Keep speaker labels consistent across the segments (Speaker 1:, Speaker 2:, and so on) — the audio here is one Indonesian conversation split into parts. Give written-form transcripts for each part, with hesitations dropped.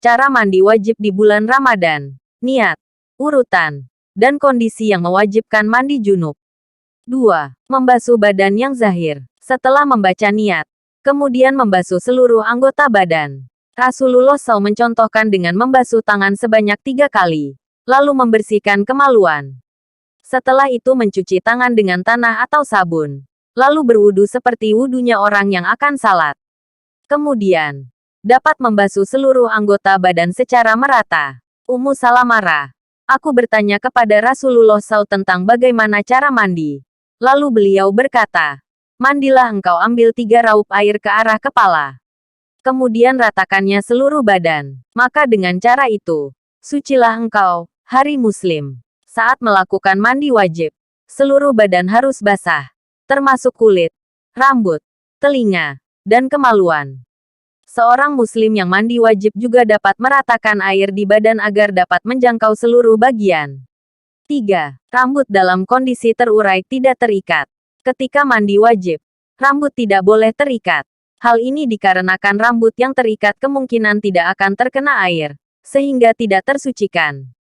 Speaker 1: Cara mandi wajib di bulan Ramadan. Niat, urutan, dan kondisi yang mewajibkan mandi junub. 2. Membasuh badan yang zahir. Setelah membaca niat, kemudian membasuh seluruh anggota badan. Rasulullah SAW mencontohkan dengan membasuh tangan sebanyak 3 kali, lalu membersihkan kemaluan. Setelah itu mencuci tangan dengan tanah atau sabun, lalu berwudu seperti wudunya orang yang akan salat. Kemudian, dapat membasuh seluruh anggota badan secara merata. Ummu Salamah, aku bertanya kepada Rasulullah SAW tentang bagaimana cara mandi. Lalu beliau berkata, mandilah engkau ambil 3 raup air ke arah kepala. Kemudian ratakannya seluruh badan. Maka dengan cara itu, sucilah engkau, hari Muslim. Saat melakukan mandi wajib, seluruh badan harus basah, termasuk kulit, rambut, telinga, dan kemaluan. Seorang Muslim yang mandi wajib juga dapat meratakan air di badan agar dapat menjangkau seluruh bagian. 3. Rambut dalam kondisi terurai tidak terikat. Ketika mandi wajib, rambut tidak boleh terikat. Hal ini dikarenakan rambut yang terikat kemungkinan tidak akan terkena air, sehingga tidak tersucikan.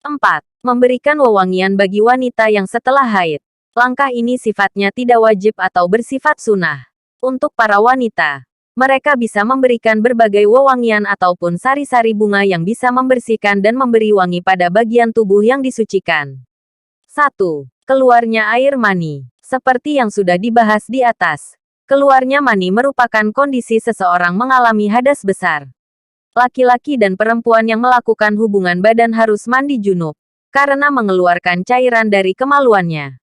Speaker 1: 4. Memberikan wewangian bagi wanita yang setelah haid. Langkah ini sifatnya tidak wajib atau bersifat sunnah. Untuk para wanita, mereka bisa memberikan berbagai wewangian ataupun sari-sari bunga yang bisa membersihkan dan memberi wangi pada bagian tubuh yang disucikan. 1. Keluarnya air mani. Seperti yang sudah dibahas di atas, keluarnya mani merupakan kondisi seseorang mengalami hadas besar. Laki-laki dan perempuan yang melakukan hubungan badan harus mandi junub, karena mengeluarkan cairan dari kemaluannya.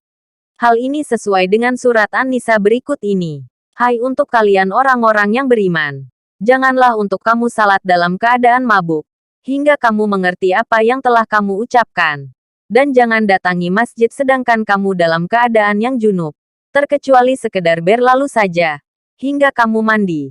Speaker 1: Hal ini sesuai dengan surat An-Nisa berikut ini. Hai untuk kalian orang-orang yang beriman, janganlah untuk kamu salat dalam keadaan mabuk, hingga kamu mengerti apa yang telah kamu ucapkan. Dan jangan datangi masjid sedangkan kamu dalam keadaan yang junub, terkecuali sekedar berlalu saja, hingga kamu mandi.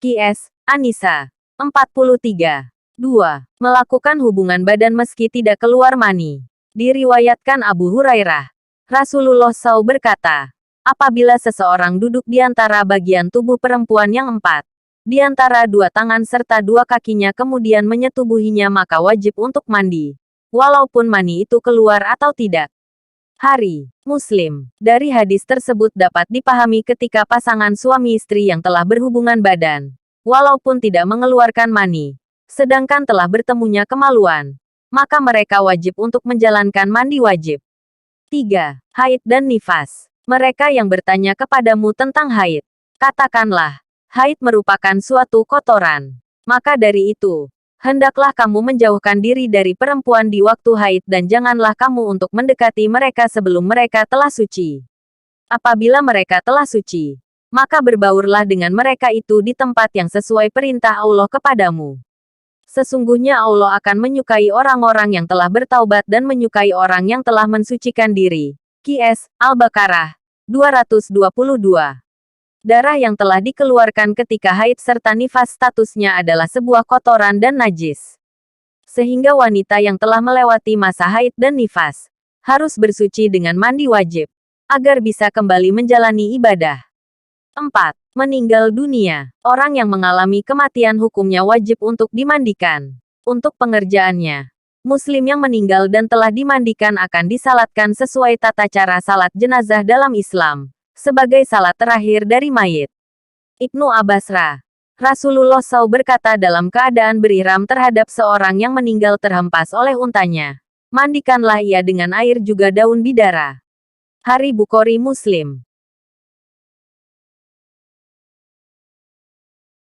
Speaker 1: Qs. An-Nisa 43. 2. Melakukan hubungan badan meski tidak keluar mani. Diriwayatkan Abu Hurairah, Rasulullah SAW berkata, apabila seseorang duduk di antara bagian tubuh perempuan yang 4, di antara 2 tangan serta 2 kakinya kemudian menyetubuhinya maka wajib untuk mandi, walaupun mani itu keluar atau tidak. Hari Muslim. Dari hadis tersebut dapat dipahami ketika pasangan suami istri yang telah berhubungan badan, walaupun tidak mengeluarkan mani, sedangkan telah bertemunya kemaluan, maka mereka wajib untuk menjalankan mandi wajib. 3. Haid dan nifas. Mereka yang bertanya kepadamu tentang haid, katakanlah, haid merupakan suatu kotoran. Maka dari itu, hendaklah kamu menjauhkan diri dari perempuan di waktu haid dan janganlah kamu untuk mendekati mereka sebelum mereka telah suci. Apabila mereka telah suci, maka berbaurlah dengan mereka itu di tempat yang sesuai perintah Allah kepadamu. Sesungguhnya Allah akan menyukai orang-orang yang telah bertaubat dan menyukai orang yang telah mensucikan diri. Qs. Al-Baqarah 222. Darah yang telah dikeluarkan ketika haid serta nifas statusnya adalah sebuah kotoran dan najis. Sehingga wanita yang telah melewati masa haid dan nifas harus bersuci dengan mandi wajib, agar bisa kembali menjalani ibadah. 4. Meninggal dunia. Orang yang mengalami kematian hukumnya wajib untuk dimandikan. Untuk pengerjaannya, Muslim yang meninggal dan telah dimandikan akan disalatkan sesuai tata cara salat jenazah dalam Islam, sebagai salat terakhir dari mayit. Ibnu Abbas Rasulullah SAW berkata dalam keadaan berihram terhadap seorang yang meninggal terhempas oleh untanya, mandikanlah ia dengan air juga daun bidara. Hari Bukhari Muslim.